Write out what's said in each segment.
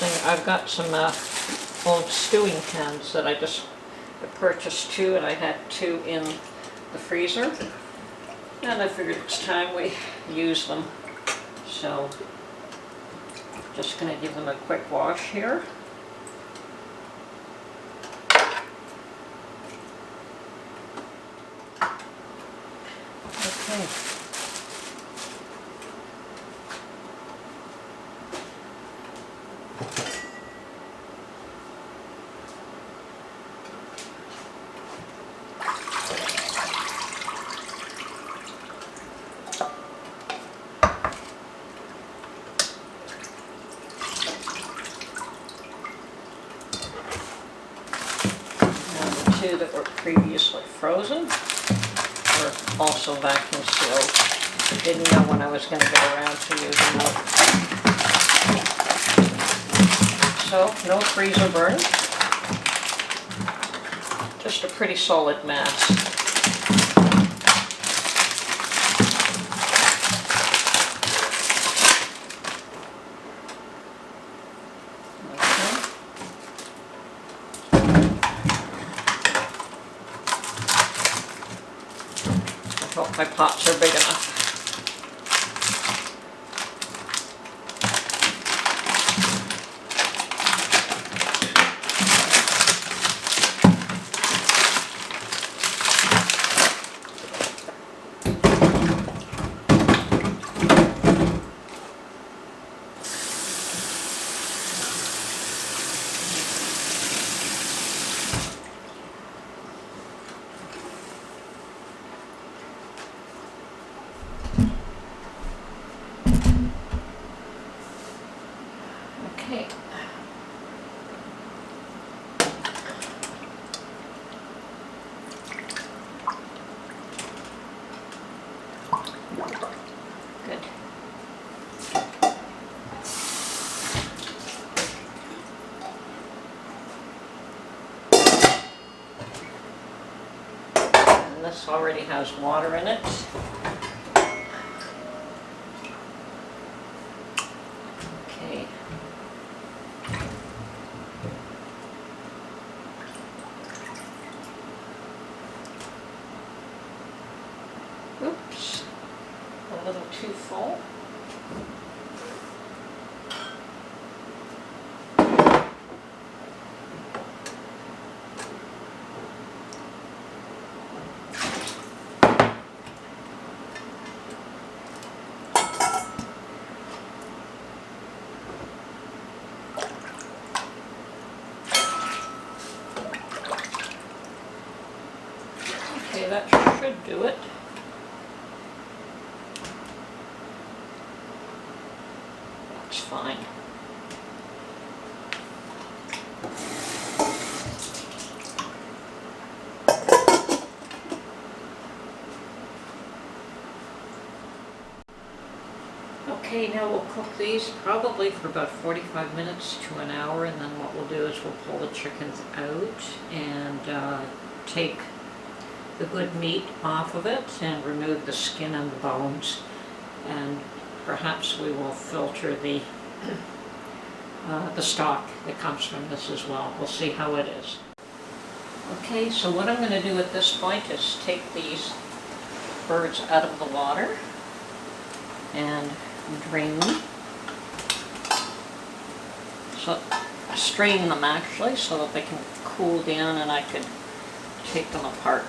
thing, I've got some old stewing pans that I purchased two, and I had two in the freezer. And I figured it's time we use them. So, just going to give them a quick wash here. Okay. Two that were previously frozen were also vacuum sealed. Didn't know when I was going to get around to using them. So, no freezer burn. Just a pretty solid mass. I hope my pots are big enough. Okay. Good. And this already has water in it. Okay. Oops, a little too full. Okay, that should do it. That's fine. Okay, now we'll cook these probably for about 45 minutes to an hour, and then what we'll do is we'll pull the chickens out and take the good meat off of it and remove the skin and the bones, and perhaps we will filter the stock that comes from this as well. We'll see how it is. Okay, so what I'm going to do at this point is take these birds out of the water and drain them. So strain them actually so that they can cool down and I could take them apart.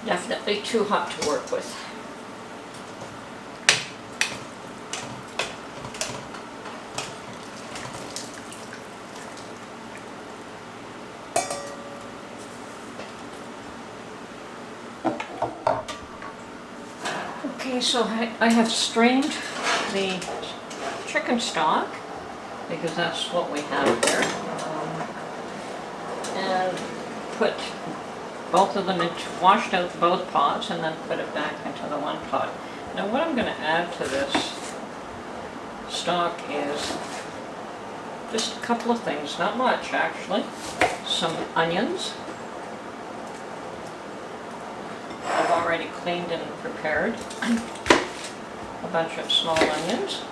Definitely too hot to work with. Okay, so I have strained the chicken stock because that's what we have there. put both of them washed out both pots and then put it back into the one pot. Now what I'm going to add to this stock is just a couple of things, not much actually. Some onions. I've already cleaned and prepared. A bunch of small onions.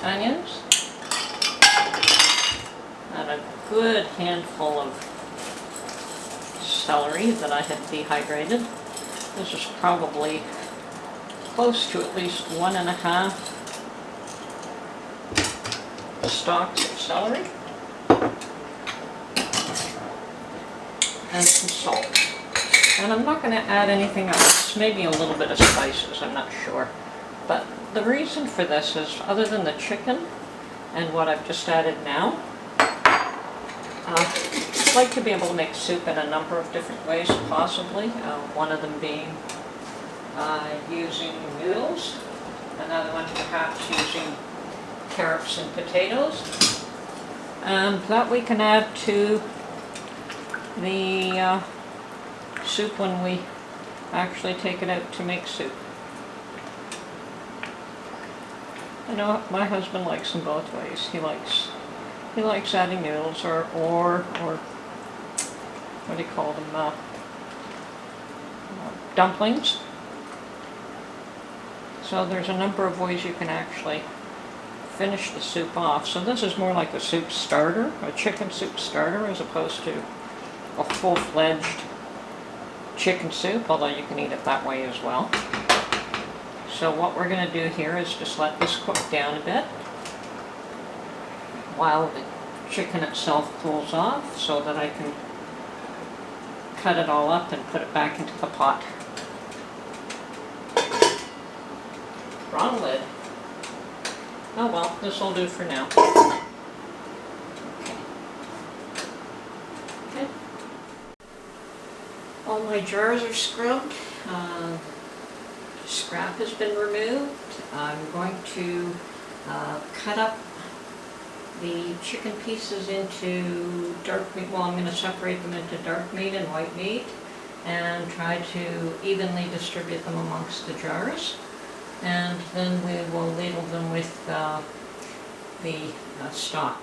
Onions and a good handful of celery that I had dehydrated. This is probably close to at least 1.5 stalks of celery, and some salt. And I'm not going to add anything else, maybe a little bit of spices, I'm not sure. But the reason for this is, other than the chicken and what I've just added now, I'd like to be able to make soup in a number of different ways, possibly. One of them being using noodles, another one perhaps using carrots and potatoes. And that we can add to the soup when we actually take it out to make soup. I know my husband likes them both ways. He likes adding noodles or what do you call them? Dumplings. So there's a number of ways you can actually finish the soup off. So this is more like a soup starter, a chicken soup starter, as opposed to a full-fledged chicken soup, although you can eat it that way as well. So what we're going to do here is just let this cook down a bit while the chicken itself cools off, so that I can cut it all up and put it back into the pot. Wrong lid. Oh well, this will do for now. Okay. All my jars are scrubbed. Scrap has been removed. I'm going to cut up the chicken pieces into dark meat. Well, I'm going to separate them into dark meat and white meat and try to evenly distribute them amongst the jars. And then we will ladle them with the stock.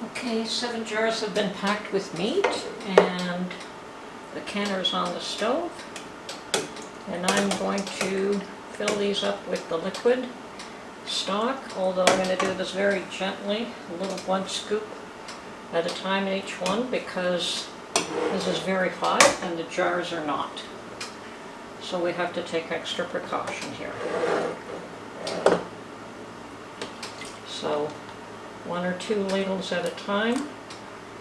Okay, 7 jars have been packed with meat, and the canner is on the stove. And I'm going to fill these up with the liquid stock, although I'm going to do this very gently, a little 1 scoop at a time in each one, because this is very hot and the jars are not. So we have to take extra precaution here. So 1 or 2 ladles at a time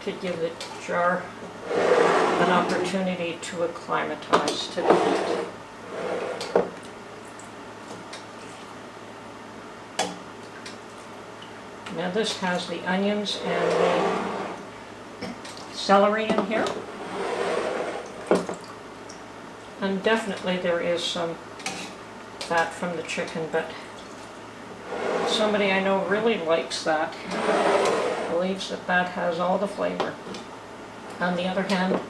to give the jar an opportunity to acclimatize to the heat. Now this has the onions and the celery in here. And definitely there is some fat from the chicken, but somebody I know really likes that. Believes that that has all the flavor. On the other hand,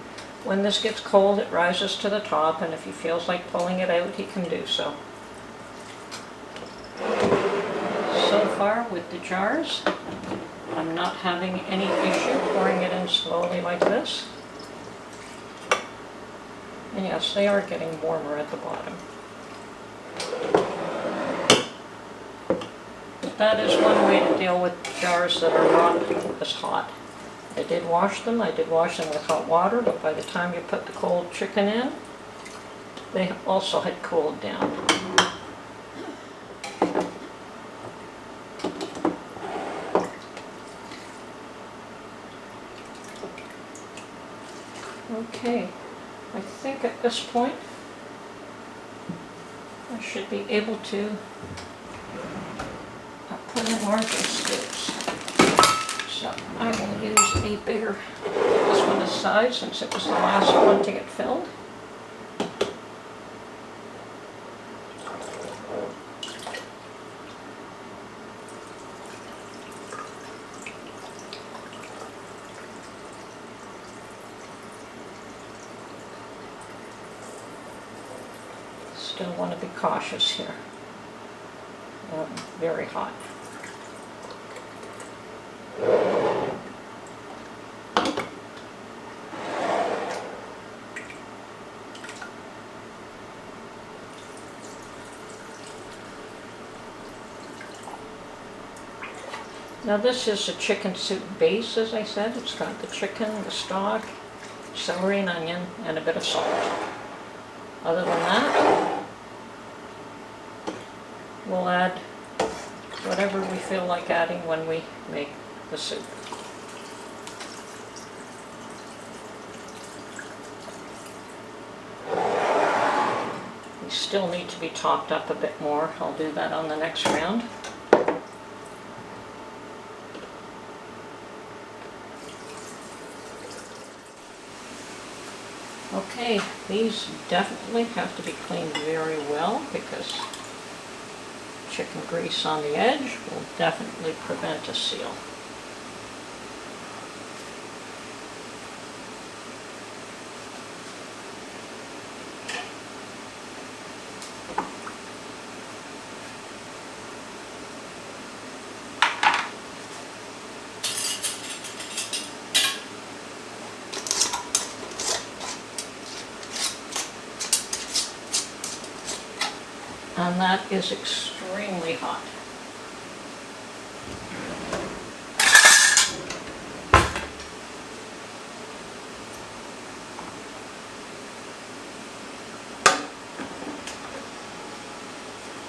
when this gets cold, it rises to the top, and if he feels like pulling it out, he can do so. So far with the jars, I'm not having any issue pouring it in slowly like this. And yes, they are getting warmer at the bottom. But that is one way to deal with jars that are not as hot. I did wash them with hot water, but by the time you put the cold chicken in, they also had cooled down. Okay, I think at this point I should be able to put in larger scoops. So I will use a bigger, this one aside since it was the last one to get filled. Still want to be cautious here. Very hot. Now this is a chicken soup base, as I said. It's got the chicken, the stock, celery and onion, and a bit of salt. Other than that, we'll add whatever we feel like adding when we make the soup. These still need to be topped up a bit more. I'll do that on the next round. Okay, these definitely have to be cleaned very well because chicken grease on the edge will definitely prevent a seal. And that is extremely hot.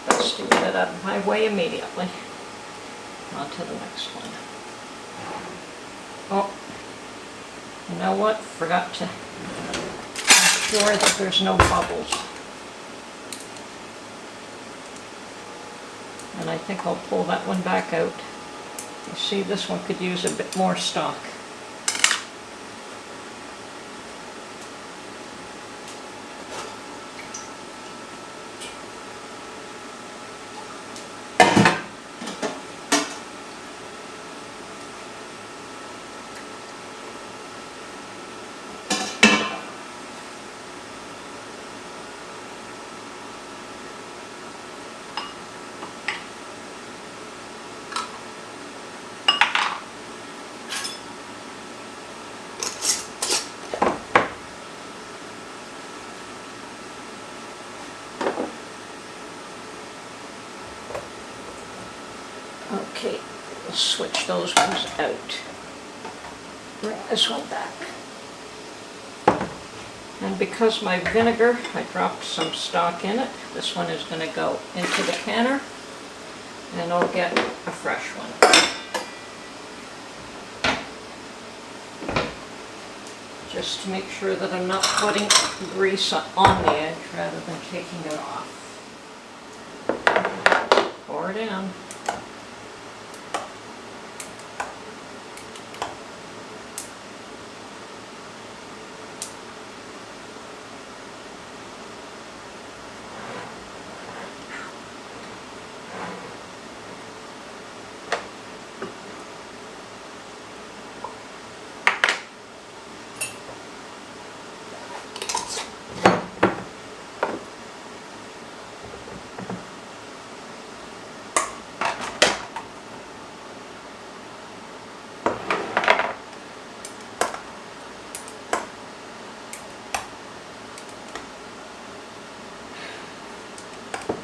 Let's do that out of my way immediately. On to the next one. Oh, you know what? Forgot to make sure that there's no bubbles. And I think I'll pull that one back out. You see, this one could use a bit more stock. Okay, we'll switch those ones out. Bring this one back. And because my vinegar, I dropped some stock in it, this one is going to go into the canner and I'll get a fresh one. Just to make sure that I'm not putting grease on the edge rather than taking it off. Pour it in.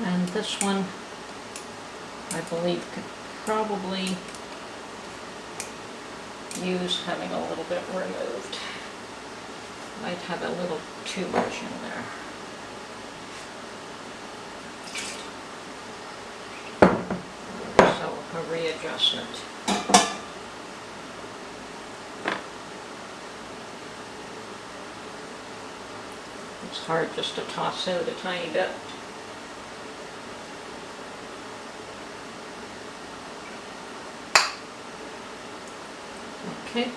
And this one, I believe, could probably use having a little bit removed. Might have a little too much in there. a readjustment. It's hard just to toss out a tiny bit. Okay.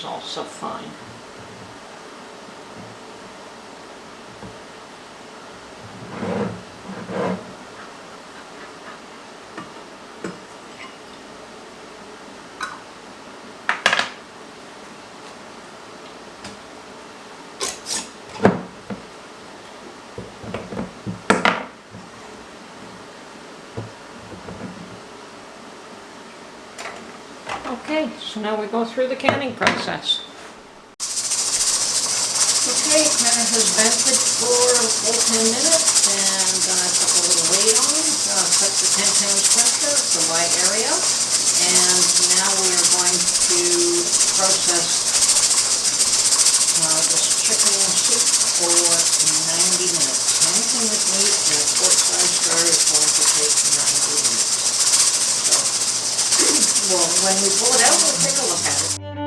Also fine. Okay, so now we go through the canning process. Okay, canner has vented for a full 10 minutes, and then I put a little weight on, set the 10-pound pressure, the right area, and now we are going to process this chicken soup for 90 minutes. Anything with meat in a quart-size jar is going to take 90 minutes. So, well, when we pull it out, we'll take a look at it.